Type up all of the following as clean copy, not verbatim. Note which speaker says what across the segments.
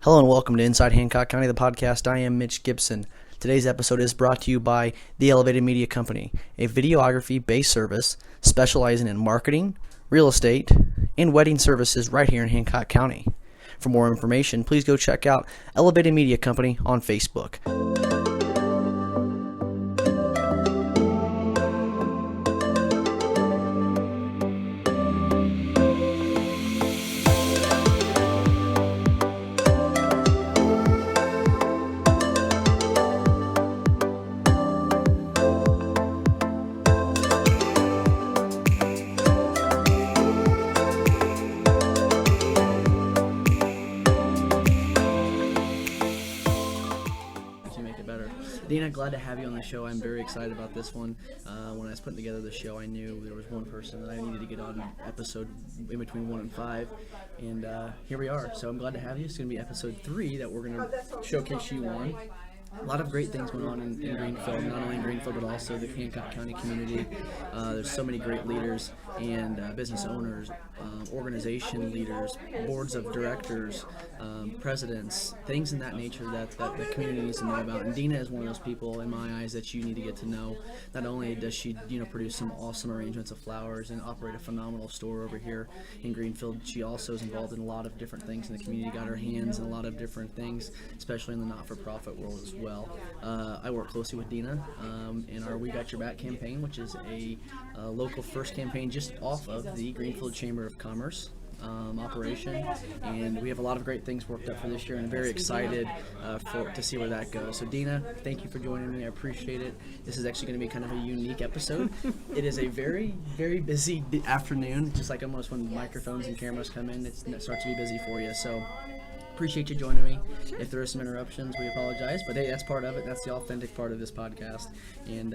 Speaker 1: Hello and welcome to Inside Hancock County, the podcast. I am Mitch Gibson. Today's episode is brought to you by the Elevated Media Company, a videography-based service specializing in marketing, real estate, and wedding services right here in Hancock County. For more information, please go check out Elevated Media Company on Facebook. Denna, glad to have you on the show. I'm very excited about this one. When I was putting together the show, I knew there was one person that I needed to get on episode in between 1 and 5, and here we are. So I'm glad to have you. It's going to be episode 3 that we're going to showcase you on. A lot of great things going on in Greenfield, not only in Greenfield but also the Hancock County community. There's so many great leaders and business owners, organization leaders, boards of directors, presidents, things in that nature that the community needs to know about. And Denna is one of those people, in my eyes, that you need to get to know. Not only does she, produce some awesome arrangements of flowers and operate a phenomenal store over here in Greenfield, she also is involved in a lot of different things in the community. Got her hands in a lot of different things, especially in the not-for-profit world as well. I work closely with Denna in our We Got Your Back campaign, which is a local first campaign just off of the Greenfield Chamber of Commerce operation, and we have a lot of great things worked up for this year, and I'm very excited to see where that goes. So Denna, thank you for joining me. I appreciate it. This is actually going to be kind of a unique episode. It is a very, very busy afternoon, just like almost when microphones and cameras come in, it starts to be busy for you. So appreciate you joining me. Sure. If there are some interruptions, we apologize, but hey, that's part of it. That's the authentic part of this podcast. And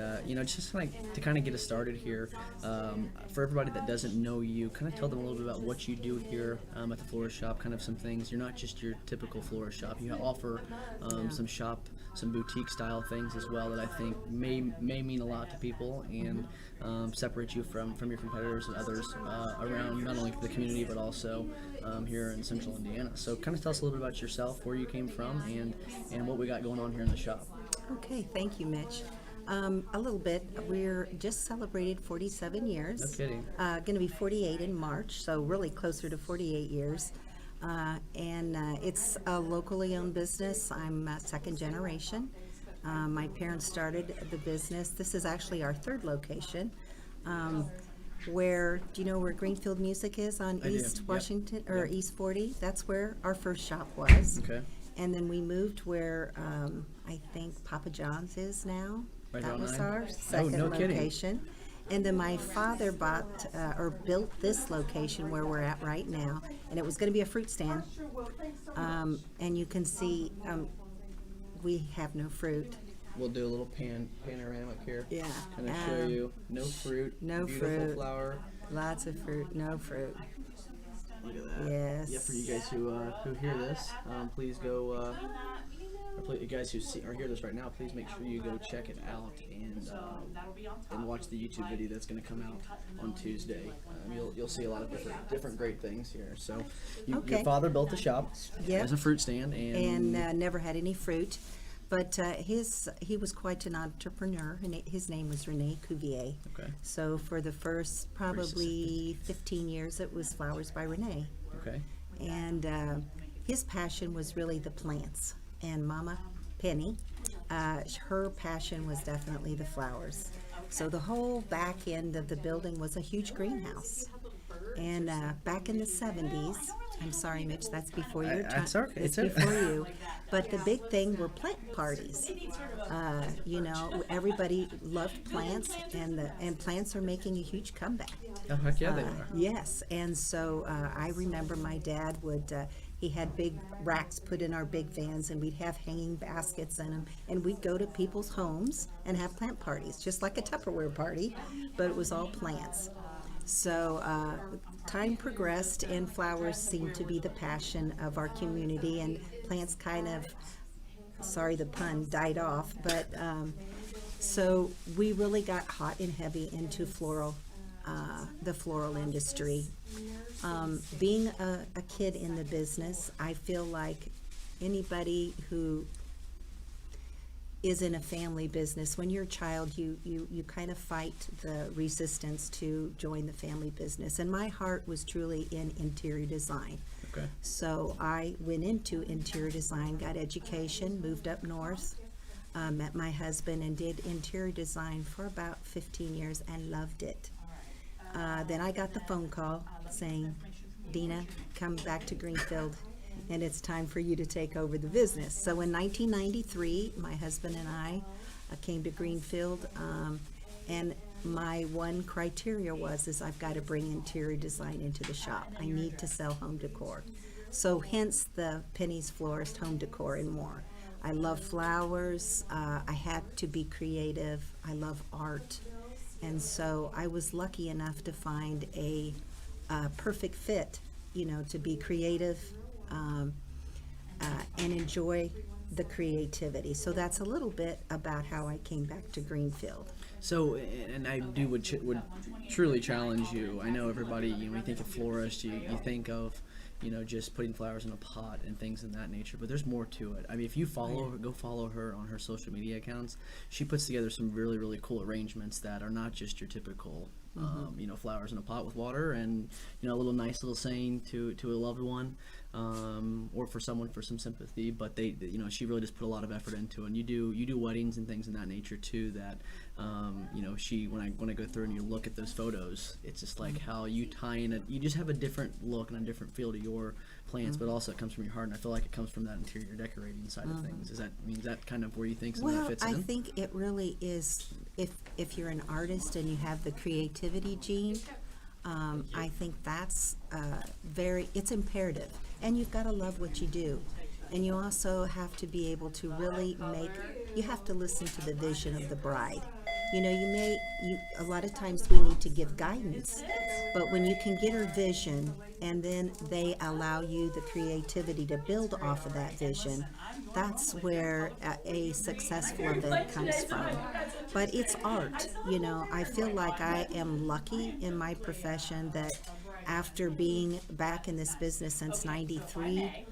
Speaker 1: just like to kind of get us started here, for everybody that doesn't know you, kind of tell them a little bit about what you do here at the Florist shop, kind of some things. You're not just your typical florist shop. You offer some boutique style things as well that I think may mean a lot to people and separate you from your competitors and others around not only the community but also here in central Indiana. So kind of tell us a little bit about yourself, where you came from, and what we got going on here in the shop.
Speaker 2: Okay, thank you, Mitch. A little bit. We're just celebrated 47 years.
Speaker 1: No kidding.
Speaker 2: Going to be 48 in March, so really closer to 48 years. It's a locally owned business. I'm second generation. My parents started the business. This is actually our third location. Do you know where Greenfield Music is on East Washington, or East 40? That's where our first shop was.
Speaker 1: Okay.
Speaker 2: And then we moved where I think Papa John's is now.
Speaker 1: Right,
Speaker 2: that was
Speaker 1: 9?
Speaker 2: our second location.
Speaker 1: Kidding.
Speaker 2: And then my father built this location where we're at right now, and it was going to be a fruit stand. And you can see we have no fruit.
Speaker 1: We'll do a little panoramic here.
Speaker 2: Yeah.
Speaker 1: Kind of show you no fruit.
Speaker 2: No
Speaker 1: beautiful
Speaker 2: fruit.
Speaker 1: Flower.
Speaker 2: Lots of fruit. No fruit.
Speaker 1: Look at that.
Speaker 2: Yes.
Speaker 1: Yeah. For you guys who hear this, please go. You guys who hear this right now, please make sure you go check it out and watch the YouTube video that's going to come out on Tuesday. You'll see a lot of different great things here. So, your father built the shop as a fruit stand, and
Speaker 2: never had any fruit. But he was quite an entrepreneur, and his name was Rene Cuvier.
Speaker 1: Okay.
Speaker 2: So for the first probably 15 years, it was Flowers by Rene.
Speaker 1: Okay.
Speaker 2: And his passion was really the plants. And Mama Penny, her passion was definitely the flowers. So the whole back end of the building was a huge greenhouse. And back in the 70s, I'm sorry, Mitch, that's before your time.
Speaker 1: That's okay.
Speaker 2: It's before you. But the big thing were plant parties. Everybody loved plants, and plants are making a huge comeback.
Speaker 1: Oh, heck yeah, they are.
Speaker 2: Yes, and so I remember my dad he had big racks put in our big vans, and we'd have hanging baskets in them, and we'd go to people's homes and have plant parties, just like a Tupperware party, but it was all plants. So time progressed, and flowers seemed to be the passion of our community, and plants kind of, sorry the pun, died off. But so we really got hot and heavy into the floral industry. Being a kid in the business, I feel like anybody who is in a family business, when you're a child, you kind of fight the resistance to join the family business. And my heart was truly in interior design.
Speaker 1: Okay.
Speaker 2: So I went into interior design, got education, moved up north, met my husband, and did interior design for about 15 years and loved it. Then I got the phone call saying, Dina, come back to Greenfield, and it's time for you to take over the business. So in 1993, my husband and I came to Greenfield, and my one criteria is I've got to bring interior design into the shop. I need to sell home decor. So hence the Penny's Florist home decor and more. I love flowers. I had to be creative. I love art. And so I was lucky enough to find a perfect fit, to be creative and enjoy the creativity. So that's a little bit about how I came back to Greenfield.
Speaker 1: So, and I would truly challenge you. I know everybody, when you think of florist, you think of, just putting flowers in a pot and things of that nature, but there's more to it. I mean, if you go follow her on her social media accounts, she puts together some really, really cool arrangements that are not just your typical, flowers in a pot with water and, a little nice little saying to a loved one, or for someone for some sympathy, but she really just put a lot of effort into it. And you do weddings and things of that nature too, that, when I go through and you look at those photos, it's just like how you tie in you just have a different look and a different feel to your plants, but also it comes from your heart, and I feel like it comes from that interior decorating side of things. Is that kind of where you think some of that fits in?
Speaker 2: Well, I think it really is, if you're an artist and you have the creativity gene, I think that's it's imperative. And you've got to love what you do. And you also have to be able to really you have to listen to the vision of the bride. A lot of times we need to give guidance, but when you can get her vision and then they allow you the creativity to build off of that vision, that's where a successful event comes from. But it's art, I feel like I am lucky in my profession that after being back in this business since '93,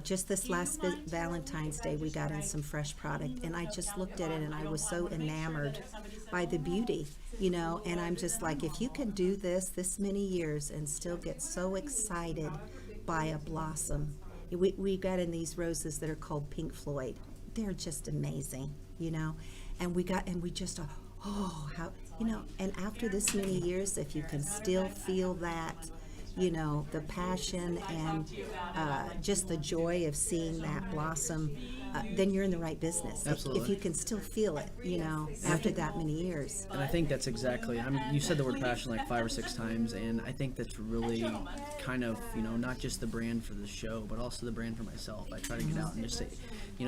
Speaker 2: just this last Valentine's Day, we got in some fresh product, and I just looked at it and I was so enamored by the beauty, and I'm just like, if you can do this many years and still get so excited by a blossom. We got in these roses that are called Pink Floyd. They're just amazing, and we just, how, and after this many years, if you can still feel that, the passion and just the joy of seeing that blossom, then you're in the right business.
Speaker 1: Absolutely.
Speaker 2: If you can still feel it, after that many years.
Speaker 1: And I think that's exactly, you said the word passion like 5 or 6 times, and I think that's really kind of, not just the brand for the show, but also the brand for myself. I try to get out and just say,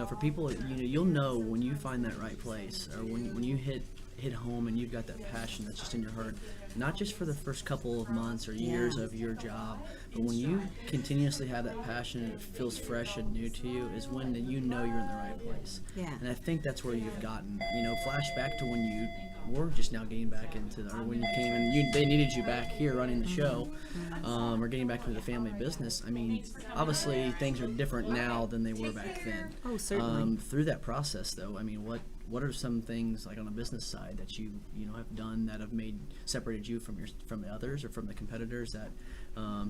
Speaker 1: for people, you'll know when you find that right place, or when you hit home and you've got that passion that's just in your heart, not just for the first couple of months or years of your job, but when you continuously have that passion and it feels fresh and new to you, is when you're in the right place.
Speaker 2: Yeah.
Speaker 1: And I think that's where you've gotten, flashback to when you were just now getting back into or when you came and they needed you back here running the show, or getting back into the family business. I mean, obviously things are different now than they were back then.
Speaker 2: Oh, certainly.
Speaker 1: Through that process though, I mean, what are some things like on a business side that you have done that have separated you from the others or from the competitors that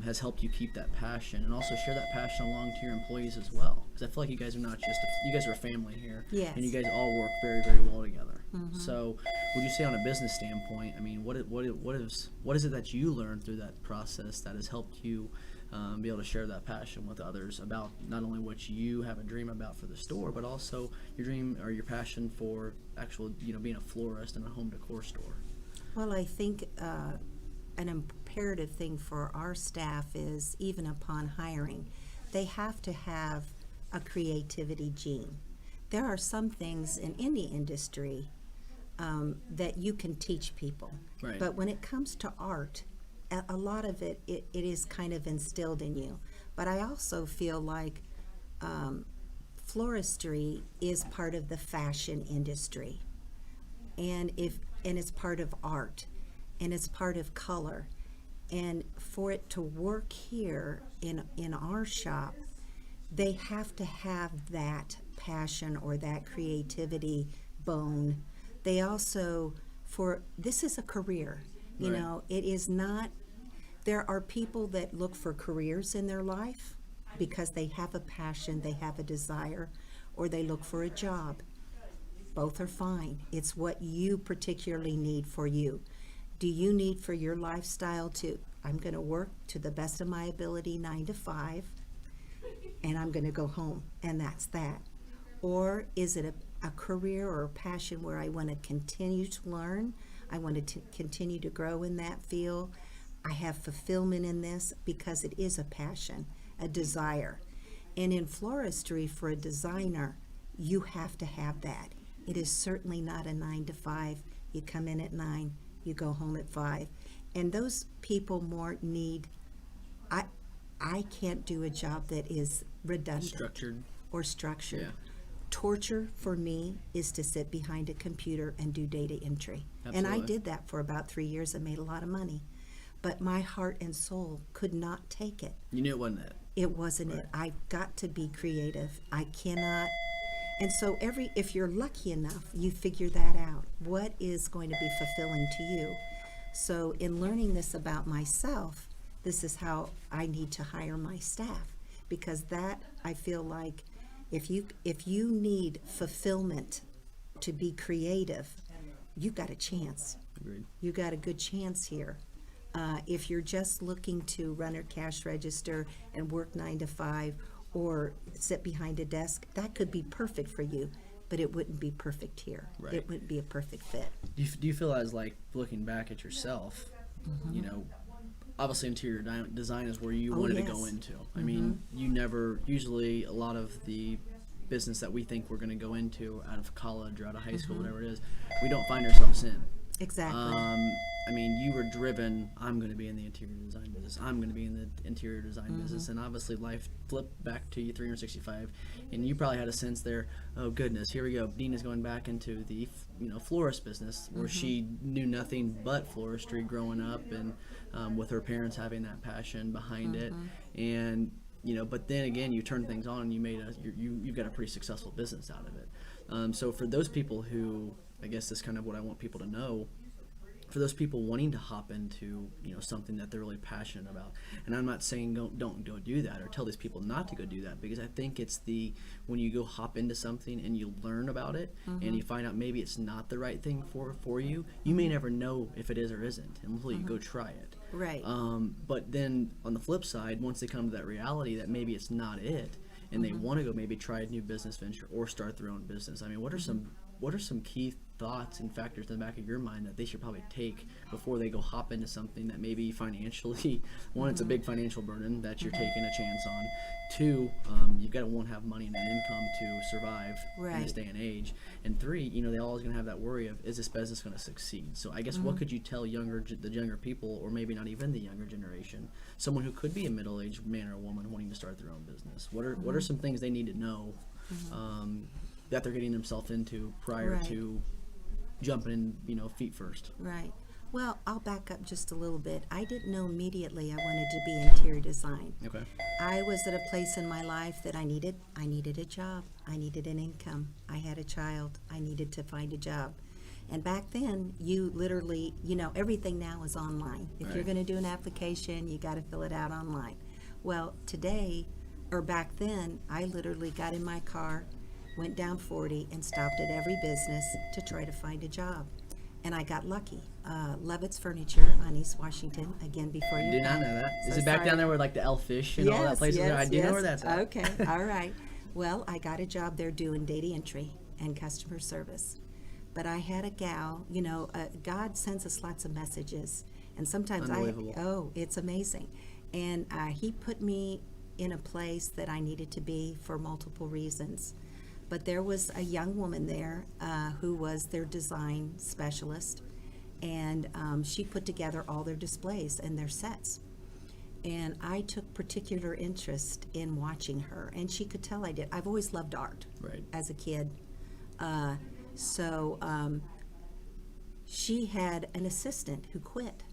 Speaker 1: has helped you keep that passion and also share that passion along to your employees as well? Because I feel like you guys are not just you guys are a family here,
Speaker 2: yes,
Speaker 1: and you guys all work very, very well together. So, would you say on a business standpoint, I mean, what is it that you learned through that process that has helped you be able to share that passion with others about not only what you have a dream about for the store, but also your dream or your passion for actual, being a florist in a home decor store?
Speaker 2: Well, I think an imperative thing for our staff is, even upon hiring, they have to have a creativity gene. There are some things in any industry that you can teach people,
Speaker 1: right,
Speaker 2: but when it comes to art, a lot of it is kind of instilled in you. But I also feel like floristry is part of the fashion industry, and it's part of art, and it's part of color, and for it to work here in our shop, they have to have that passion or that creativity bone. They also, this is a career. You
Speaker 1: Right.
Speaker 2: know, it is not, there are people that look for careers in their life because they have a passion, they have a desire, or they look for a job. Both are fine. It's what you particularly need for you. Do you need for your lifestyle to, I'm going to work to the best of my ability 9 to 5, and I'm going to go home, and that's that? Or is it a career or a passion where I want to continue to learn, I want to continue to grow in that field, I have fulfillment in this because it is a passion, a desire. And in floristry, for a designer, you have to have that. It is certainly not a 9 to 5. You come in at 9, you go home at 5. And those people more need, I can't do a job that is redundant
Speaker 1: Structured.
Speaker 2: or structured.
Speaker 1: Yeah.
Speaker 2: Torture for me is to sit behind a computer and do data entry. And I
Speaker 1: Absolutely.
Speaker 2: did that for about 3 years and made a lot of money. But my heart and soul could not take it.
Speaker 1: You knew it wasn't it.
Speaker 2: It wasn't it. I've got to be creative. I cannot. And so if you're lucky enough, you figure that out. What is going to be fulfilling to you? So in learning this about myself, this is how I need to hire my staff, because that, I feel like, if you need fulfillment to be creative, you've got a chance.
Speaker 1: Agreed.
Speaker 2: You got a good chance here. If you're just looking to run a cash register and work 9 to 5 or sit behind a desk, that could be perfect for you, but it wouldn't be perfect here.
Speaker 1: Right.
Speaker 2: It wouldn't be a perfect fit.
Speaker 1: Do you feel as like looking back at yourself, you know, obviously interior design is where you
Speaker 2: Oh,
Speaker 1: wanted to
Speaker 2: yes.
Speaker 1: go into. I mean, you never, usually a lot of the business that we think we're going to go into out of college or out of high school, whatever it is, we don't find ourselves in.
Speaker 2: Exactly.
Speaker 1: I mean, you were driven, I'm going to be in the interior design business. I'm going to be in the interior design business. And obviously life flipped back to you 365. And you probably had a sense there, oh goodness, here we go. Dina's going back into the, florist business where she knew nothing but floristry growing up, and with her parents having that passion behind it. And, but then again, you turned things on and you made you've got a pretty successful business out of it. So for those people who, I guess that's kind of what I want people to know, for those people wanting to hop into something that they're really passionate about, and I'm not saying don't go do that or tell these people not to go do that, because I think it's when you go hop into something and you learn about it and you find out maybe it's not the right thing for you, you may never know if it is or isn't until you go try it.
Speaker 2: Right.
Speaker 1: But then on the flip side, once they come to that reality that maybe it's not it, and they want to go maybe try a new business venture or start their own business, I mean, what are some key thoughts and factors in the back of your mind that they should probably take before they go hop into something that maybe financially, one, it's a big financial burden that you're taking a chance on. Two, you've got to have money and an income to survive in
Speaker 2: Right.
Speaker 1: this day and age. And three, they're always going to have that worry of, is this business going to succeed? So I guess what could you tell the younger people, or maybe not even the younger generation, someone who could be a middle-aged man or woman wanting to start their own business? What are some things they need to know that they're getting themselves into prior
Speaker 2: Right.
Speaker 1: to jumping in, feet first?
Speaker 2: Right. Well, I'll back up just a little bit. I didn't know immediately I wanted to be interior design.
Speaker 1: Okay.
Speaker 2: I was at a place in my life that I needed a job. I needed an income. I had a child. I needed to find a job. And back then, you literally, everything now is online. If you're
Speaker 1: Right.
Speaker 2: going to do an application, you got to fill it out online. Well, today, or back then, I literally got in my car, went down 40, and stopped at every business to try to find a job. And I got lucky. Levitt's Furniture on East Washington, again, before you.
Speaker 1: I did not know that. Is
Speaker 2: So
Speaker 1: it back
Speaker 2: sorry.
Speaker 1: down there where like the Elfish and all that places there? I do know where that's at.
Speaker 2: Okay, all right. Well, I got a job there doing data entry and customer service. But I had a gal, God sends us lots of messages. And sometimes
Speaker 1: Unbelievable.
Speaker 2: it's amazing. And he put me in a place that I needed to be for multiple reasons. But there was a young woman there who was their design specialist, and she put together all their displays and their sets. And I took particular interest in watching her, and she could tell I did. I've always loved art
Speaker 1: Right.
Speaker 2: as a kid. So she had an assistant who quit,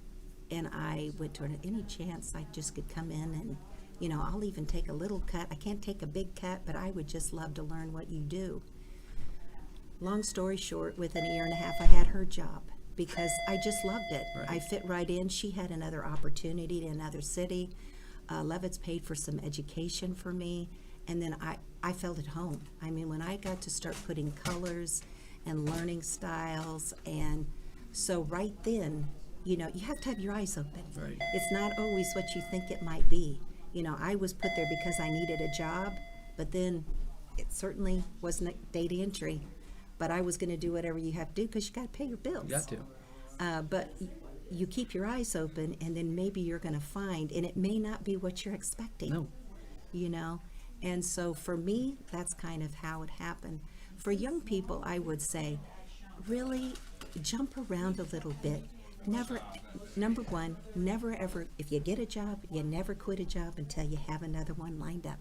Speaker 2: and I went to her, any chance I just could come in I'll even take a little cut. I can't take a big cut, but I would just love to learn what you do. Long story short, within a year and a half, I had her job because I just loved it.
Speaker 1: Right.
Speaker 2: I fit right in. She had another opportunity in another city. Levitt's paid for some education for me, and then I felt at home. I mean, when I got to start putting colors and learning styles, and so right then, you have to have your eyes open.
Speaker 1: Right.
Speaker 2: It's not always what you think it might be. I was put there because I needed a job, but then it certainly wasn't data entry. But I was going to do whatever you have to do because you got to pay your bills.
Speaker 1: You got to.
Speaker 2: But you keep your eyes open, and then maybe you're going to find, and it may not be what you're expecting.
Speaker 1: No.
Speaker 2: And so for me, that's kind of how it happened. For young people, I would say, really jump around a little bit. Number one, never ever, if you get a job, you never quit a job until you have another one lined up.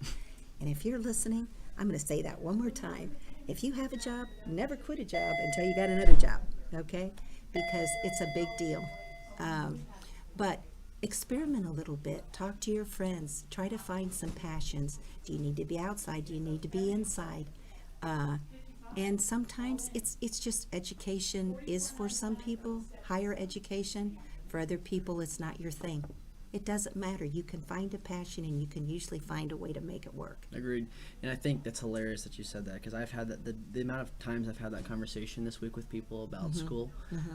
Speaker 2: And if you're listening, I'm going to say that one more time. If you have a job, never quit a job until you got another job, okay? Because it's a big deal. But experiment a little bit. Talk to your friends. Try to find some passions. Do you need to be outside? Do you need to be inside? And sometimes it's just education is for some people, higher education. For other people, it's not your thing. It doesn't matter. You can find a passion, and you can usually find a way to make it work.
Speaker 1: Agreed. And I think that's hilarious that you said that, because I've had that, the amount of times I've had that conversation this week with people about school.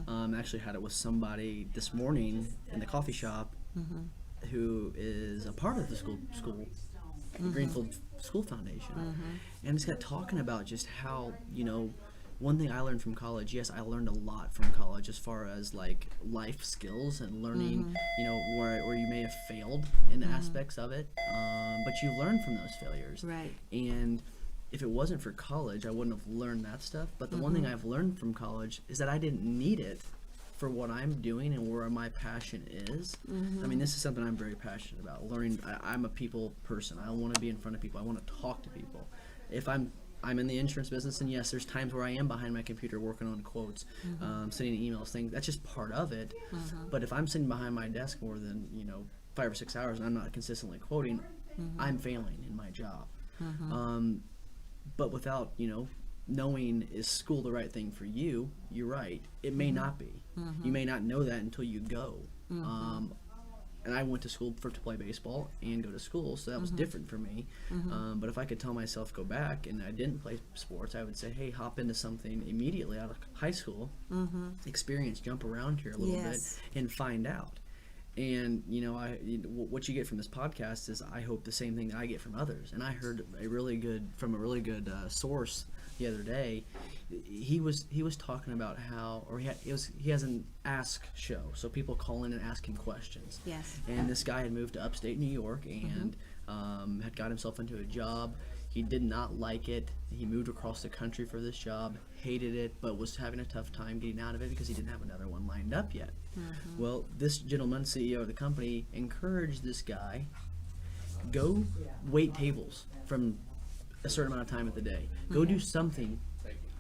Speaker 1: Actually had it with somebody this morning in the coffee shop who is a part of the school Greenfield School Foundation. And just got talking about just how, one thing I learned from college, yes, I learned a lot from college as far as like life skills and learning, where you may have failed in aspects of it, but you learn from those failures.
Speaker 2: Right.
Speaker 1: And if it wasn't for college, I wouldn't have learned that stuff. But the one thing I've learned from college is that I didn't need it for what I'm doing and where my passion is. I mean, this is something I'm very passionate about. Learning, I'm a people person. I want to be in front of people. I want to talk to people. If I'm in the insurance business, and yes, there's times where I am behind my computer working on quotes, sending emails, things. That's just part of it. But if I'm sitting behind my desk more than 5 or 6 hours and I'm not consistently quoting, I'm failing in my job. But without knowing is school the right thing for you, you're right. It may not be. You may not know that until you go. And I went to school to play baseball and go to school, so that was different for me. But if I could tell myself go back and I didn't play sports, I would say, hey, hop into something immediately out of high school, experience, jump around here a little bit, and find out. And what you get from this podcast is, I hope, the same thing that I get from others. And I heard from a really good source the other day. He was talking about how, he has an ask show, so people call in and ask him questions.
Speaker 2: Yes.
Speaker 1: And this guy had moved to upstate New York and had got himself into a job. He did not like it. He moved across the country for this job, hated it, but was having a tough time getting out of it because he didn't have another one lined up yet. Well, this gentleman, CEO of the company, encouraged this guy, go wait tables from a certain amount of time of the day. Go do something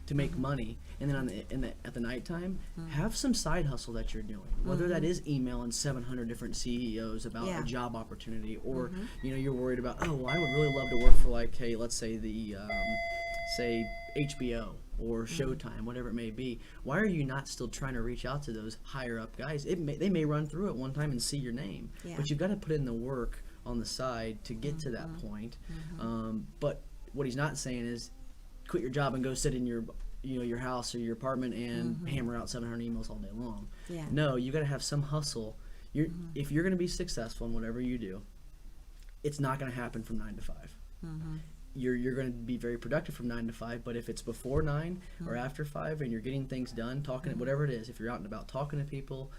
Speaker 1: to make money, and then at the nighttime, have some side hustle that you're doing. Whether that is emailing 700 different CEOs about a job opportunity, or you're worried about, I would really love to work for, like, hey, let's say the say HBO or Showtime, whatever it may be. Why are you not still trying to reach out to those higher up guys? They may run through it one time and see your name, but you've got to put in the work on the side to get to that point. But what he's not saying is quit your job and go sit in your house or your apartment and hammer out 700 emails all day long. No, you got to have some hustle. If you're going to be successful in whatever you do, it's not going to happen from 9 to 5. You're going to be very productive from 9 to 5, but if it's before 9 or after 5 and you're getting things done, talking, whatever it is, if you're out and about talking to people,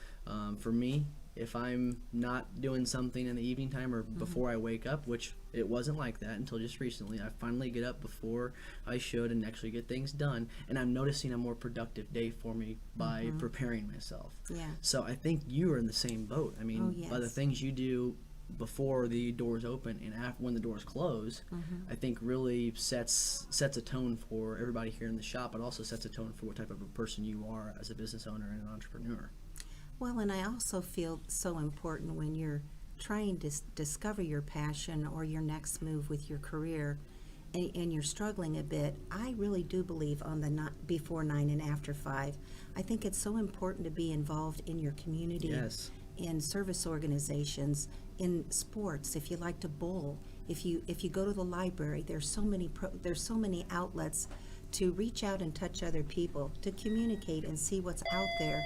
Speaker 1: for me, if I'm not doing something in the evening time or before I wake up, which it wasn't like that until just recently, I finally get up before I should and actually get things done, and I'm noticing a more productive day for me by preparing myself. So I think you are in the same boat. I mean, by the things you do before the doors open and after, when the doors close, I think really sets a tone for everybody here in the shop, but also sets a tone for what type of a person you are as a business owner and an entrepreneur.
Speaker 2: Well, and I also feel so important when you're trying to discover your passion or your next move with your career, and you're struggling a bit, I really do believe on the not before 9 and after 5. I think it's so important to be involved in your community,
Speaker 1: Yes.
Speaker 2: in service organizations, in sports. If you like to bowl, if you go to the library, there's so many outlets to reach out and touch other people, to communicate and see what's out there.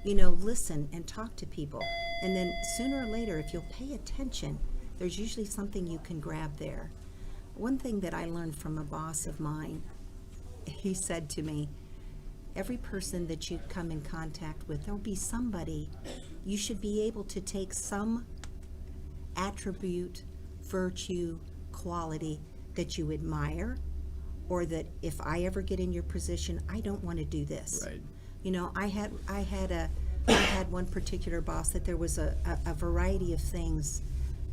Speaker 2: Listen and talk to people, and then sooner or later, if you'll pay attention, there's usually something you can grab there. One thing that I learned from a boss of mine, he said to me, every person that you come in contact with, there'll be somebody, you should be able to take some attribute, virtue, quality that you admire, or that if I ever get in your position, I don't want to do this.
Speaker 1: Right.
Speaker 2: I had one particular boss that there was a variety of things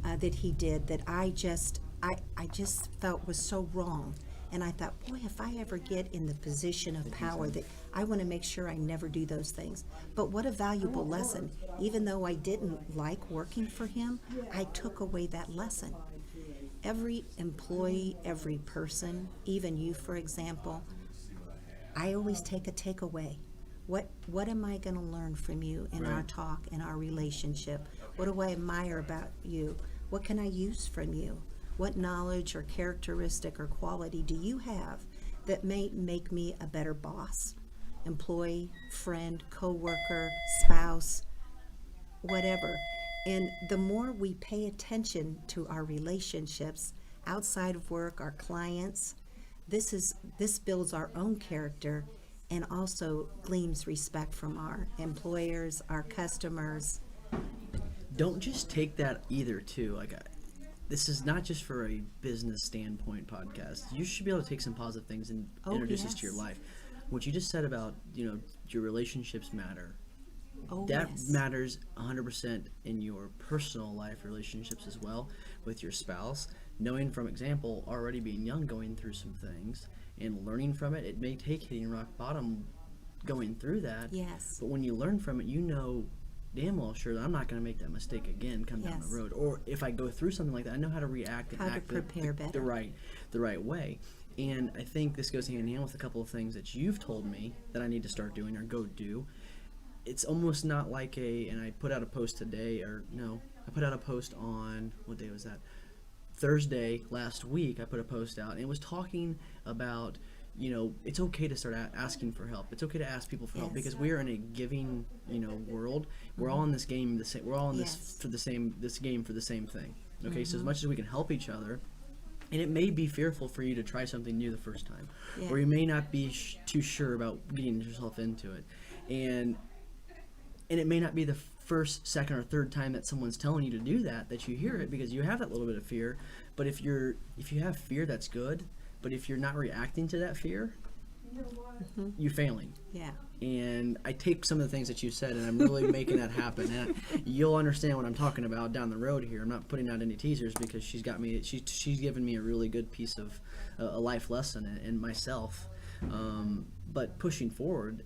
Speaker 2: that he did that I just felt was so wrong. And I thought, boy, if I ever get in the position of power, that I want to make sure I never do those things. But what a valuable lesson. Even though I didn't like working for him, I took away that lesson. Every employee, every person, even you, for example, I always take a takeaway. What am I going to learn from you in our talk, in our relationship? What do I admire about you? What can I use from you? What knowledge or characteristic or quality do you have that may make me a better boss, employee, friend, coworker, spouse, whatever? And the more we pay attention to our relationships outside of work, our clients, this builds our own character and also gleans respect from our employers, our customers.
Speaker 1: Don't just take that either, too. This is not just for a business standpoint podcast. You should be able to take some positive things and introduce this to your life. What you just said about, your relationships matter. That matters 100% in your personal life relationships as well, with your spouse. Knowing from example, already being young, going through some things and learning from it. It may take hitting rock bottom going through that.
Speaker 2: Yes.
Speaker 1: But when you learn from it, you know damn well sure that I'm not going to make that mistake again come down the road. Or if I go through something like that, I know how to react and act the right way. And I think this goes hand in hand with a couple of things that you've told me that I need to start doing or go do. It's almost not like and I put out a post today, I put out a post on, what day was that? Thursday last week. I put a post out, and it was talking about, it's okay to start asking for help. It's okay to ask people for help, because we are in a giving, world. We're all in this game we're all in this game for the same thing. Okay, so as much as we can help each other, and it may be fearful for you to try something new the first time, or you may not be too sure about getting yourself into it, and it may not be the first, second, or third time that someone's telling you to do that you hear it, because you have that little bit of fear. But if you have fear, that's good. But if you're not reacting to that fear, you're failing. Yeah. And I take some of the things that you said, and I'm really making that happen. And you'll understand what I'm talking about down the road here. I'm not putting out any teasers, because she's given me a really good piece of a life lesson in myself. But pushing forward,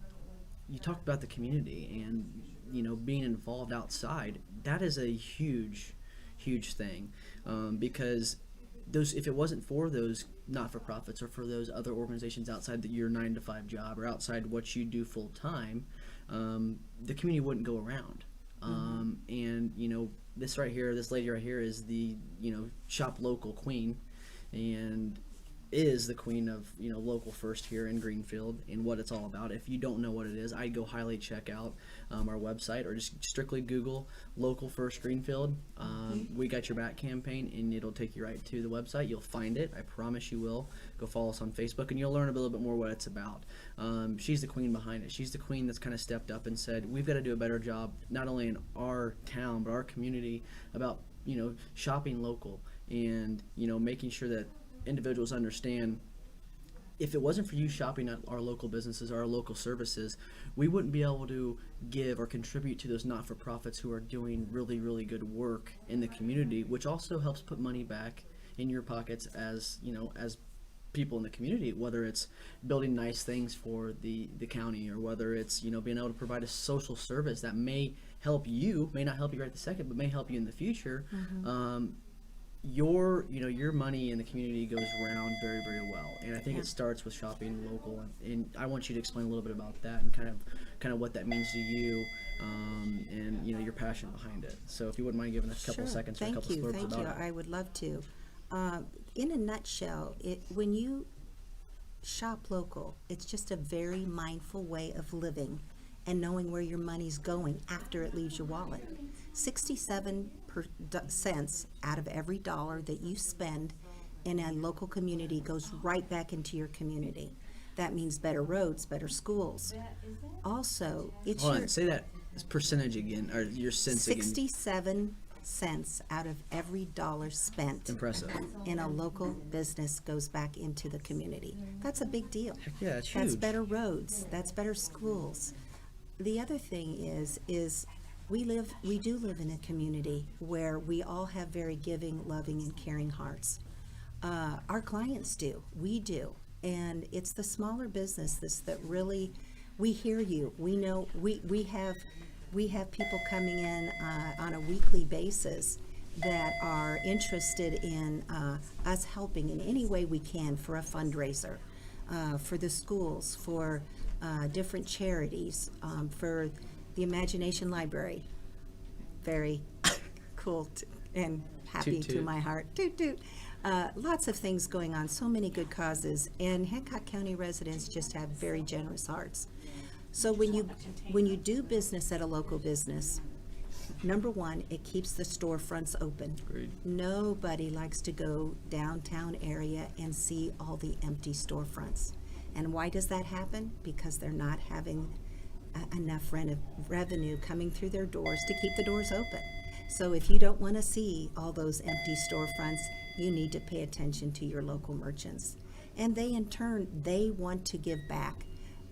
Speaker 1: you talked about the community and being involved outside. That is a huge thing, because if it wasn't for those not-for-profits or for those other organizations outside your 9-to-5 job or outside what you do full time, the community wouldn't go around. And this lady right here is the shop local queen, and is the queen of Local First here in Greenfield, and what it's all about. If you don't know what it is, I'd go highly check out our website, or just strictly Google Local First Greenfield. We Got Your Back campaign, and it'll take you right to the website. You'll find it. I promise you will. Go follow us on Facebook, and you'll learn a little bit more what it's about. She's the queen behind it. She's the queen that's kind of stepped up and said, we've got to do a better job, not only in our town but our community, about shopping local, and making sure that individuals understand, if it wasn't for you shopping at our local businesses or our local services, we wouldn't be able to give or contribute to those not-for-profits who are doing really, really good work in the community, which also helps put money back in your pockets as people in the community, whether it's building nice things for the county, or whether it's being able to provide a social service that may help you, may not help you right this second, but may help you in the future. Your money in the community goes around very, very well, and I think it starts with shopping local. And I want you to explain a little bit about that and kind of what that means to you, and your passion behind it. So if you wouldn't mind giving a couple seconds or a couple blurbs about it.
Speaker 2: I would love to. In a nutshell, when you shop local, it's just a very mindful way of living and knowing where your money's going after it leaves your wallet. 67 cents out of every dollar that you spend in a local community goes right back into your community. That means better roads, better schools. Also, it's
Speaker 1: say that percentage again, or your cents again.
Speaker 2: 67 cents out of every dollar spent
Speaker 1: Impressive.
Speaker 2: in a local business goes back into the community. That's a big deal.
Speaker 1: Heck yeah, it's huge.
Speaker 2: That's better roads. That's better schools. The other thing is we do live in a community where we all have very giving, loving, and caring hearts. Our clients do. We do. And it's the smaller businesses that really, we hear you. We know, we have people coming in on a weekly basis that are interested in us helping in any way we can for a fundraiser, for the schools, for different charities, for the Imagination Library. Very cool and happy
Speaker 1: Toot,
Speaker 2: to
Speaker 1: toot.
Speaker 2: my heart. Toot, toot. Lots of things going on, so many good causes, and Hancock County residents just have very generous hearts. So when you do business at a local business, number one, it keeps the storefronts open.
Speaker 1: Agreed.
Speaker 2: Nobody likes to go downtown area and see all the empty storefronts. And why does that happen? Because they're not having enough revenue coming through their doors to keep the doors open. So if you don't want to see all those empty storefronts, you need to pay attention to your local merchants. And they, in turn, they want to give back.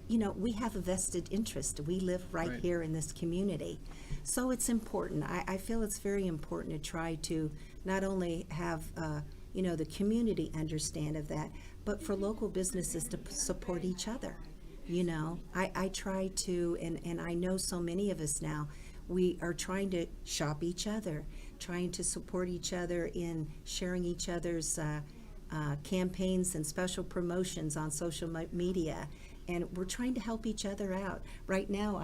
Speaker 2: We have a vested interest. We live right here in this community. So it's important. I feel it's very important to try to not only have, the community understand of that, but for local businesses to support each other. I try to, and I know so many of us now, we are trying to shop each other, trying to support each other in sharing each other's campaigns and special promotions on social media, and we're trying to help each other out. Right now,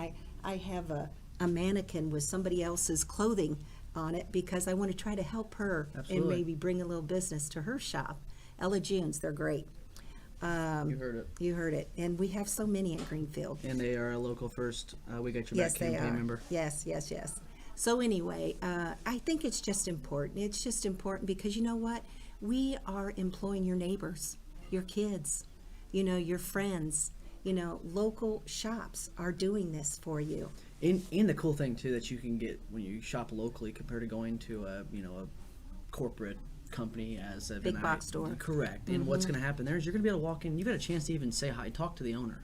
Speaker 2: I have a mannequin with somebody else's clothing on it because I want to try to help her and maybe bring a little business to her shop. Ella June's, they're great.
Speaker 1: You heard it.
Speaker 2: You heard it. And we have so many in Greenfield.
Speaker 1: And they are a local first We Got Your Back campaign member.
Speaker 2: Yes. So anyway, I think it's just important. It's just important because you know what? We are employing your neighbors, your kids, your friends. Local shops are doing this for you.
Speaker 1: And the cool thing too that you can get when you shop locally compared to going to a corporate company as a
Speaker 2: big box store.
Speaker 1: Correct. And what's going to happen there is you're going to be able to walk in. You've got a chance to even say hi, talk to the owner.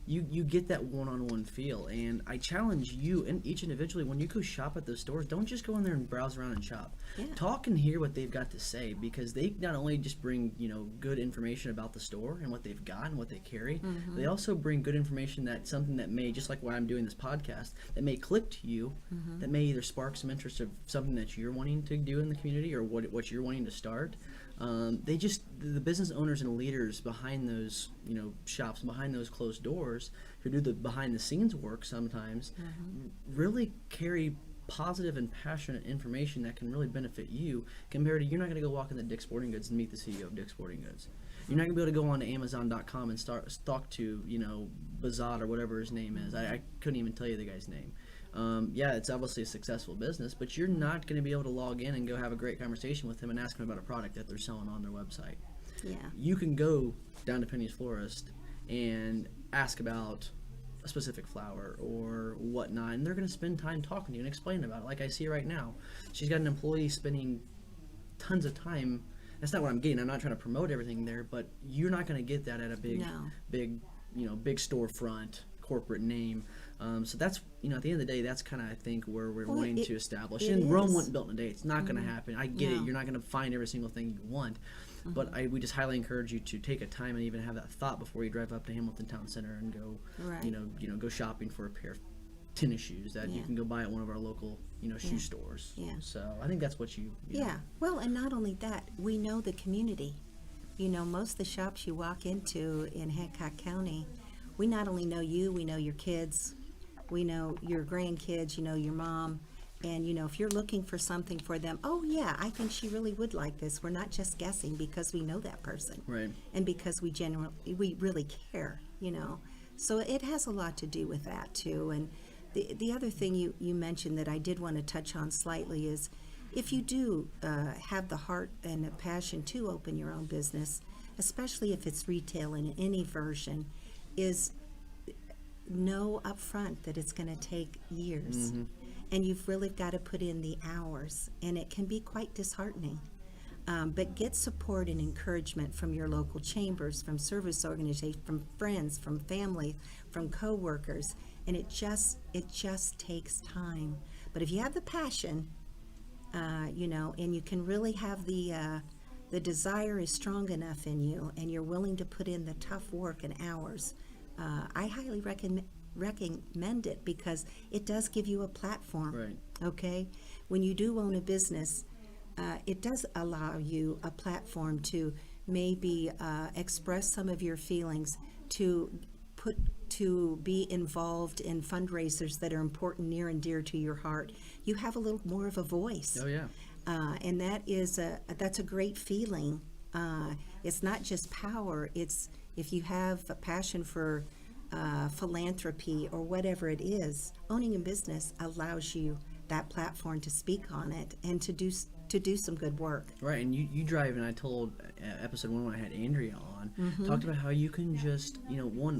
Speaker 1: You get that one-on-one feel. And I challenge you and each individually, when you go shop at those stores, don't just go in there and browse around and shop.
Speaker 2: Yeah.
Speaker 1: Talk and hear what they've got to say, because they not only just bring good information about the store and what they've got and what they carry, they also bring good information that something that may, just like why I'm doing this podcast, that may click to you, that may either spark some interest of something that you're wanting to do in the community or what you're wanting to start. The business owners and leaders behind those shops, behind those closed doors, who do the behind the scenes work sometimes, really carry positive and passionate information that can really benefit you, compared to, you're not going to go walk into Dick's Sporting Goods and meet the CEO of Dick's Sporting Goods. You're not going to be able to go on to Amazon.com and talk to Bazat or whatever his name is. I couldn't even tell you the guy's name. It's obviously a successful business, but you're not going to be able to log in and go have a great conversation with him and ask him about a product that they're selling on their website.
Speaker 2: Yeah.
Speaker 1: You can go down to Penny's Florist and ask about a specific flower or whatnot, and they're going to spend time talking to you and explaining about it. Like I see right now, she's got an employee spending tons of time. That's not what I'm getting. I'm not trying to promote everything there, but you're not going to get that at a big storefront corporate name. So that's, at the end of the day, that's kind of, I think, where we're wanting to establish. And Rome wasn't built in a day. It's not going to happen. I get it. You're not going to find every single thing you want. But we just highly encourage you to take a time and even have that thought before you drive up to Hamilton Town Center and go, go shopping for a pair of tennis shoes that you
Speaker 2: Yeah.
Speaker 1: can go buy at one of our local, shoe stores.
Speaker 2: Yeah.
Speaker 1: So I think that's what you know.
Speaker 2: Yeah. Well, and not only that, we know the community. Most of the shops you walk into in Hancock County, we not only know you, we know your kids, we know your grandkids, your mom. And, if you're looking for something for them, oh, yeah, I think she really would like this. We're not just guessing because we know that person.
Speaker 1: Right.
Speaker 2: And because we really care, So it has a lot to do with that, too. And the other thing you mentioned that I did want to touch on slightly is if you do have the heart and the passion to open your own business, especially if it's retail in any version, is know up front that it's going to take years.
Speaker 1: Mm-hmm.
Speaker 2: And you've really got to put in the hours, and it can be quite disheartening. But get support and encouragement from your local chambers, from service organizations, from friends, from family, from coworkers, and it just takes time. But if you have the passion, and you can really have the desire is strong enough in you, and you're willing to put in the tough work and hours, I highly recommend it because it does give you a platform.
Speaker 1: Right.
Speaker 2: Okay? When you do own a business, it does allow you a platform to maybe express some of your feelings, to be involved in fundraisers that are important, near and dear to your heart. You have a little more of a voice.
Speaker 1: Oh, yeah.
Speaker 2: And that's a great feeling. It's not just power. It's if you have a passion for philanthropy or whatever it is, owning a business allows you that platform to speak on it and to do some good work.
Speaker 1: Right, and you drive, and I told episode 1 when I had Andrea on, talked about how you can just,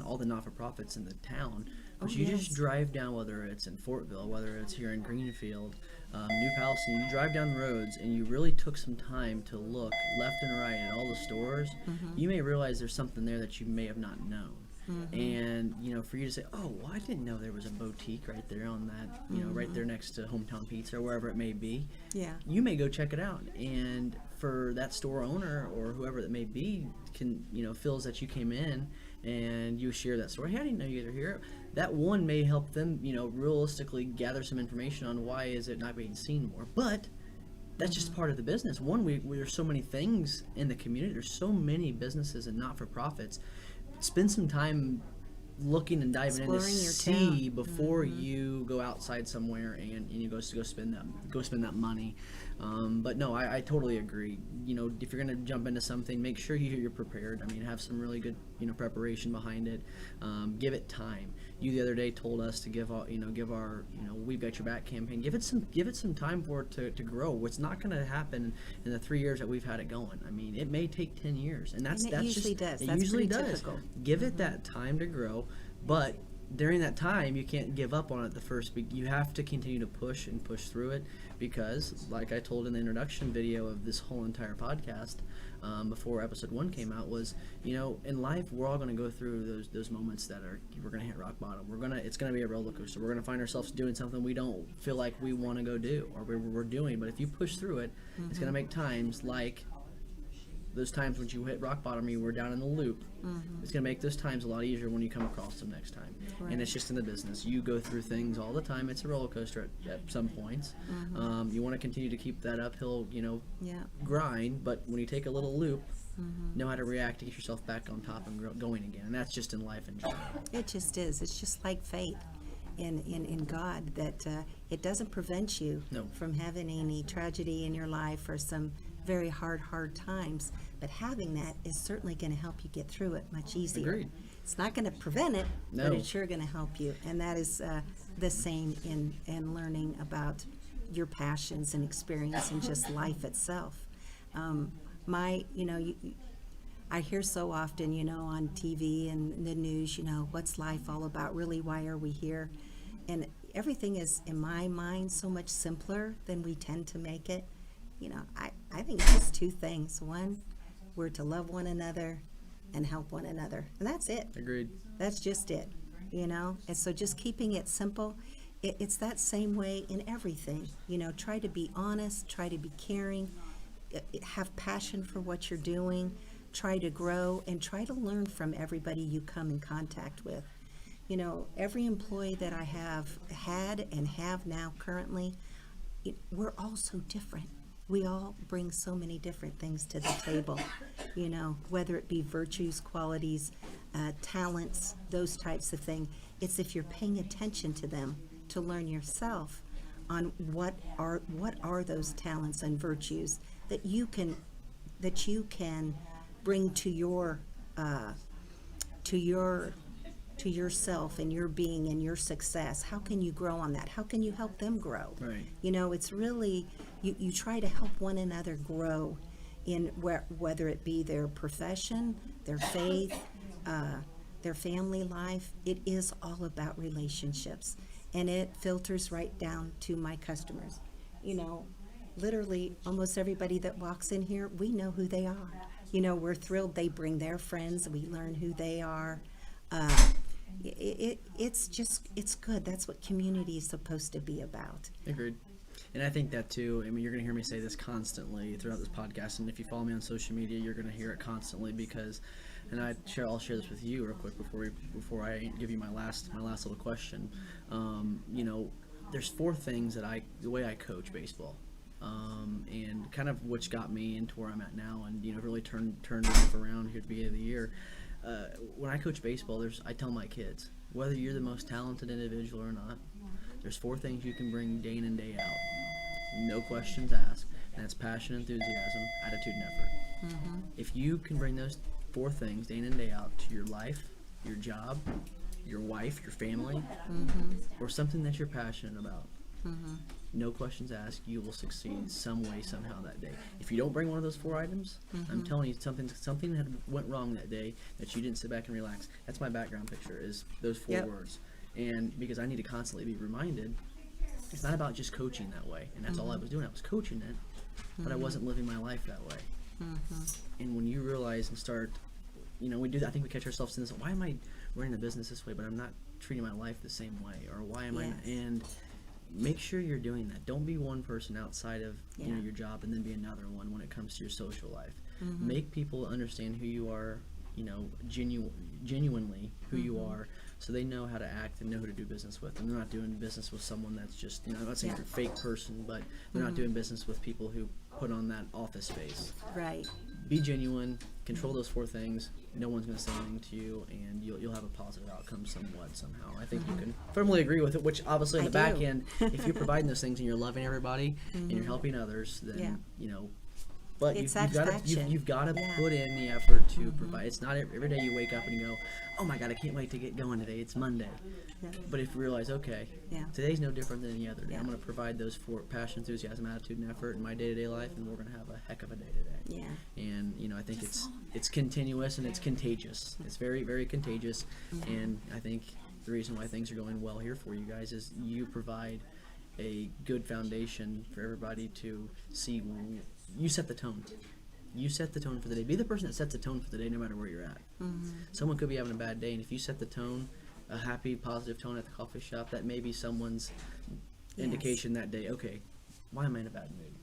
Speaker 1: all the not-for-profits in the town, but you just drive down, whether it's in Fortville, whether it's here in Greenfield, New Palestine, you drive down the roads and you really took some time to look left and right at all the stores, you may realize there's something there that you may have not known. And for you to say, oh, well, I didn't know there was a boutique right there on that, right there next to Hometown Pizza or wherever it may be.
Speaker 2: Yeah.
Speaker 1: You may go check it out, and for that store owner or whoever that may be, can feels that you came in and you share that story. Hey, I didn't know you guys are here. That one may help them, realistically gather some information on why is it not being seen more. But that's just part of the business. There's so many things in the community. There's so many businesses and not-for-profits. Spend some time looking and diving in to see before you go outside somewhere and you go spend that money. But no, I totally agree. If you're going to jump into something, make sure you're prepared. I mean, have some really good preparation behind it. Give it time. You the other day told us to give our We've Got Your Back campaign. Give it some time for it to grow. It's not going to happen in the 3 years that we've had it going. I mean, it may take 10 years, and that's
Speaker 2: usually
Speaker 1: just,
Speaker 2: does.
Speaker 1: It
Speaker 2: That's
Speaker 1: usually
Speaker 2: pretty
Speaker 1: does.
Speaker 2: typical.
Speaker 1: Give it that time to grow, but during that time, you can't give up on it the first week. You have to continue to push through it because, like I told in the introduction video of this whole entire podcast, before episode 1 came out, was in life we're all going to go through those moments that we're going to hit rock bottom. It's going to be a roller coaster. We're going to find ourselves doing something we don't feel like we want to go do or we're doing. But if you push through it, it's going to make times like those times when you hit rock bottom, you were down in the loop. It's going to make those times a lot easier when you come across them next time.
Speaker 2: Right.
Speaker 1: And it's just in the business. You go through things all the time. It's a roller coaster at some points. You want to continue to keep that uphill, grind, but when you take a little loop, know how to react to get yourself back on top and going again. And that's just in life in general.
Speaker 2: It just is. It's just like faith in God, that it doesn't prevent you from having any tragedy in your life or some very hard times, but having that is certainly going to help you get through it much easier.
Speaker 1: Agreed.
Speaker 2: It's not going to prevent it,
Speaker 1: No.
Speaker 2: but it's sure going to help you, and that is the same in learning about your passions and experience and just life itself. I hear so often, on TV and the news, what's life all about? Really, why are we here? And everything is, in my mind, so much simpler than we tend to make it. I think it's just two things. One, we're to love one another and help one another. And that's it.
Speaker 1: Agreed.
Speaker 2: That's just it, And so just keeping it simple, it's that same way in everything. Try to be honest, try to be caring, have passion for what you're doing, try to grow, and try to learn from everybody you come in contact with. Every employee that I have had and have now currently, we're all so different. We all bring so many different things to the table, whether it be virtues, qualities, talents, those types of things. It's if you're paying attention to them to learn yourself on what are those talents and virtues that you can bring to yourself and your being and your success. How can you grow on that? How can you help them grow?
Speaker 1: Right.
Speaker 2: It's really, you try to help one another grow in whether it be their profession, their faith, their family life. It is all about relationships, and it filters right down to my customers. Literally almost everybody that walks in here, we know who they are. We're thrilled they bring their friends. We learn who they are. It's good. That's what community is supposed to be about.
Speaker 1: Agreed. And I think that too, you're going to hear me say this constantly throughout this podcast, and if you follow me on social media, you're going to hear it constantly because, and I'll share this with you real quick before I give you my last little question. There's 4 things that the way I coach baseball, and kind of which got me into where I'm at now, and really turned life around here at the beginning of the year. When I coach baseball, I tell my kids, whether you're the most talented individual or not, there's 4 things you can bring day in and day out. No questions asked. And that's passion, enthusiasm, attitude, and effort. Mm-hmm. If you can bring those 4 things day in and day out to your life, your job, your wife, your family, mm-hmm. or something that you're passionate about, mm-hmm. no questions asked, you will succeed some way, somehow that day. If you don't bring one of those 4 items, mm-hmm. I'm telling you something had went wrong that day that you didn't sit back and relax. That's my background picture, is those 4 yep. words. And because I need to constantly be reminded, it's not about just coaching that way. And that's mm-hmm. all I was doing. I was coaching it, but I wasn't living my life that way. Mm-hmm. And when you realize and start, we do that. I think we catch ourselves in this, why am I running a business this way, but I'm not treating my life the same way? Or why am
Speaker 2: yes.
Speaker 1: I? And make sure you're doing that. Don't be one person outside of your job and then be another one when it comes to your social life. Mm-hmm. Make people understand who you are, genuinely who mm-hmm. you are, so they know how to act and know who to do business with. And they're not doing business with someone that's just, I'm not saying you're a fake person, but they're mm-hmm. not doing business with people who put on that office space.
Speaker 2: Right.
Speaker 1: Be genuine, control those 4 things, no one's going to say anything to you, and you'll have a positive outcome somehow. I think mm-hmm. you can firmly agree with it, which obviously in the back end, if you're providing those things and you're loving everybody mm-hmm. and you're helping others, then, but you've got to put in the effort to mm-hmm. provide. It's not every day you wake up and you go, oh my God, I can't wait to get going today. It's Monday. Yeah. But if you realize, okay, today's no different than any other day. I'm going to provide those 4: passion, enthusiasm, attitude, and effort in my day-to-day life, and we're going to have a heck of a day today.
Speaker 2: Yeah.
Speaker 1: And I think it's continuous and it's contagious. It's very, very contagious. Mm-hmm. And I think the reason why things are going well here for you guys is you provide a good foundation for everybody to see. You set the tone. You set the tone for the day. Be the person that sets the tone for the day no matter where you're at. Mm-hmm. Someone could be having a bad day, and if you set the tone, a happy, positive tone at the coffee shop, that may be someone's indication that day, okay, why am I in a bad mood?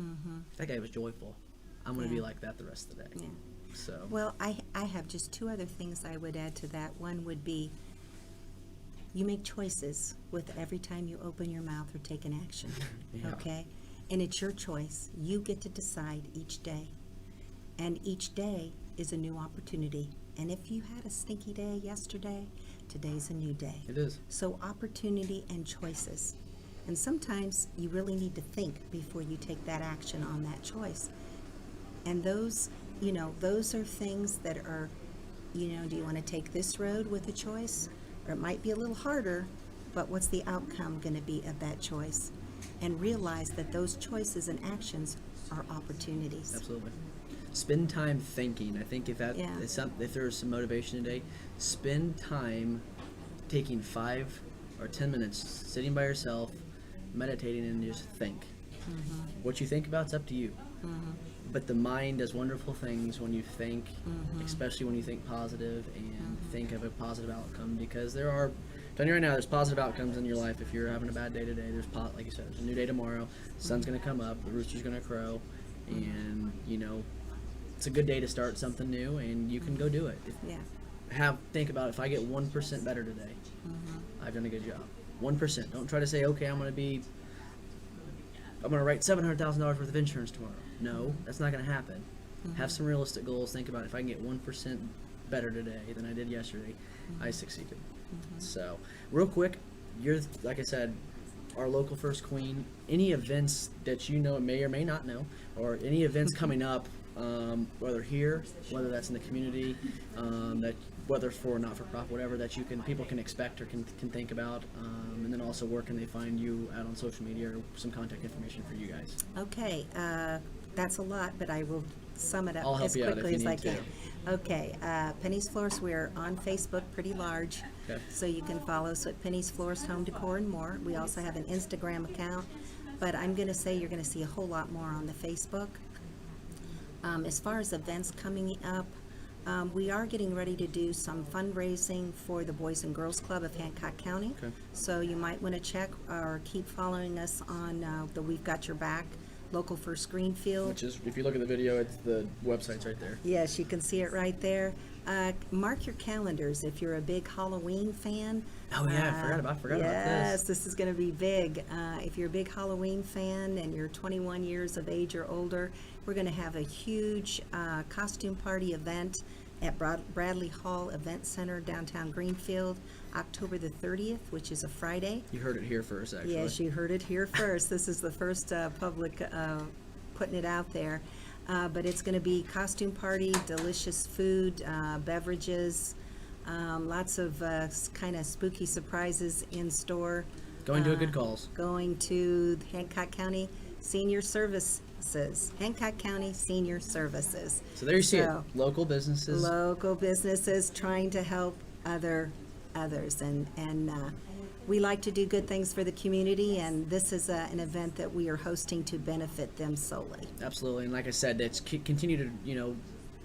Speaker 1: Mm-hmm. That guy was joyful. I'm going to be like that the rest of the day. Yeah. So.
Speaker 2: Well, I have just 2 other things I would add to that. One would be, you make choices with every time you open your mouth or take an action, okay? And it's your choice. You get to decide each day. And each day is a new opportunity. And if you had a stinky day yesterday, today's a new day.
Speaker 1: It is.
Speaker 2: So opportunity and choices. And sometimes you really need to think before you take that action on that choice. And those are things that are, do you want to take this road with a choice? Or it might be a little harder, but what's the outcome going to be of that choice? And realize that those choices and actions are opportunities.
Speaker 1: Absolutely. Spend time thinking. I think if there's some motivation today, spend time taking 5 or 10 minutes, sitting by yourself, meditating, and just think. Mm-hmm. What you think about is up to you. Mm-hmm. But the mind does wonderful things when you think, mm-hmm. especially when you think positive and mm-hmm. think of a positive outcome, because there are, I'm telling you right now, there's positive outcomes in your life. If you're having a bad day today, like you said, there's a new day tomorrow, the sun's going to come up, the rooster's going to crow, and, it's a good day to start something new, and you can go do it. think about if I get 1% better today, I've done a good job. 1%. Don't try to say, okay, I'm going to write $700,000 worth of insurance tomorrow. No, that's not going to happen. Have some realistic goals. Think about if I can get 1% better today than I did yesterday, I succeeded. So, real quick, you're, like I said, our local first queen. Any events that you know, may or may not know, or any events coming up, whether here, whether that's in the community, that whether for or not for profit, whatever that people can expect or can think about, and then also where can they find you out on social media or some contact information for you guys?
Speaker 2: Okay, that's a lot, but I will sum it
Speaker 1: I'll
Speaker 2: up
Speaker 1: help
Speaker 2: as
Speaker 1: you out
Speaker 2: quickly
Speaker 1: if you
Speaker 2: as I
Speaker 1: need
Speaker 2: can. Okay, Penny's Florist, we're on Facebook pretty large,
Speaker 1: Okay.
Speaker 2: so you can follow us at Penny's Florist Home Decor and more. We also have an Instagram account, but I'm going to say you're going to see a whole lot more on the Facebook. As far as events coming up, we are getting ready to do some fundraising for the Boys and Girls Club of Hancock County.
Speaker 1: Okay.
Speaker 2: So you might want to check or keep following us on the We've Got Your Back, Local First Greenfield.
Speaker 1: Which is, if you look at the video, it's the website's right there.
Speaker 2: Yes, you can see it right there. Mark your calendars if you're a big Halloween fan.
Speaker 1: Oh yeah, I forgot about
Speaker 2: Yes,
Speaker 1: this.
Speaker 2: this is going to be big. If you're a big Halloween fan and you're 21 years of age or older, we're going to have a huge costume party event at Bradley Hall Event Center, downtown Greenfield, October the 30th, which is a Friday.
Speaker 1: You heard it here first, actually.
Speaker 2: Yes, you heard it here first. This is the first public putting it out there. But it's going to be costume party, delicious food, beverages, lots of kind of spooky surprises in store.
Speaker 1: Going to a good cause.
Speaker 2: Going to Hancock County Senior Services. Hancock County Senior Services.
Speaker 1: So there you see it. Local businesses.
Speaker 2: Local businesses trying to help others, and we like to do good things for the community, and this is an event that we are hosting to benefit them solely.
Speaker 1: Absolutely, and like I said, it's continue to,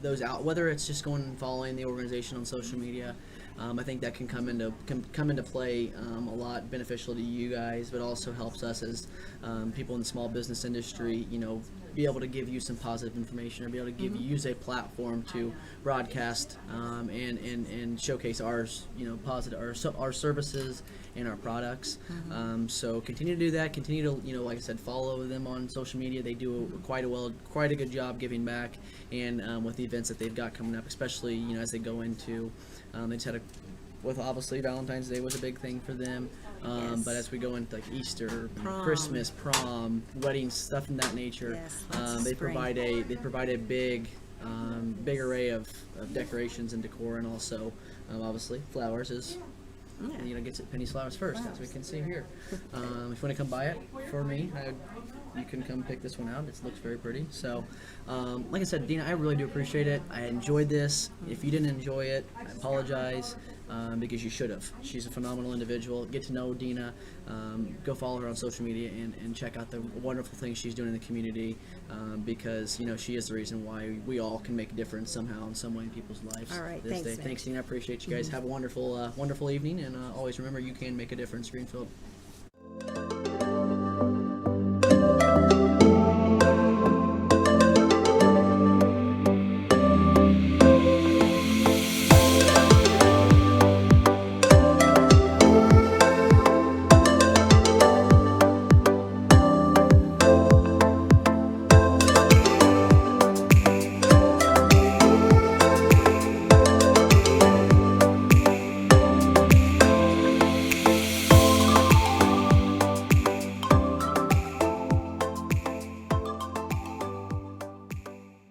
Speaker 1: those out, whether it's just going and following the organization on social media. I think that can come into play a lot, beneficial to you guys, but also helps us as people in the small business industry, be able to give you some positive information, or be able to use a platform to broadcast and showcase ours, positive our services and our products. So continue to do that. Continue to, like I said, follow them on social media. They do quite a good job giving back, and with the events that they've got coming up, especially as they go into. They just had with obviously Valentine's Day was a big thing for them,
Speaker 2: Yes.
Speaker 1: but as we go into like Easter,
Speaker 2: Prom.
Speaker 1: Christmas, prom, weddings, stuff in that nature,
Speaker 2: Yes, lots of
Speaker 1: they
Speaker 2: spring.
Speaker 1: provide a big array of decorations and decor, and also obviously flowers is.
Speaker 2: Yeah.
Speaker 1: Gets at Penny's Flowers first, as we can see here. If you want to come buy it for me, you can come pick this one out. It looks very pretty. So, like I said, Dina, I really do appreciate it. I enjoyed this. If you didn't enjoy it, I apologize, because you should have. She's a phenomenal individual. Get to know Dina. Go follow her on social media and check out the wonderful things she's doing in the community, because she is the reason why we all can make a difference somehow in some way in people's lives.
Speaker 2: All right,
Speaker 1: this
Speaker 2: thanks,
Speaker 1: day.
Speaker 2: Mitch.
Speaker 1: Thanks, Dina. I appreciate you guys. Have a wonderful evening, and always remember you can make a difference, Greenfield.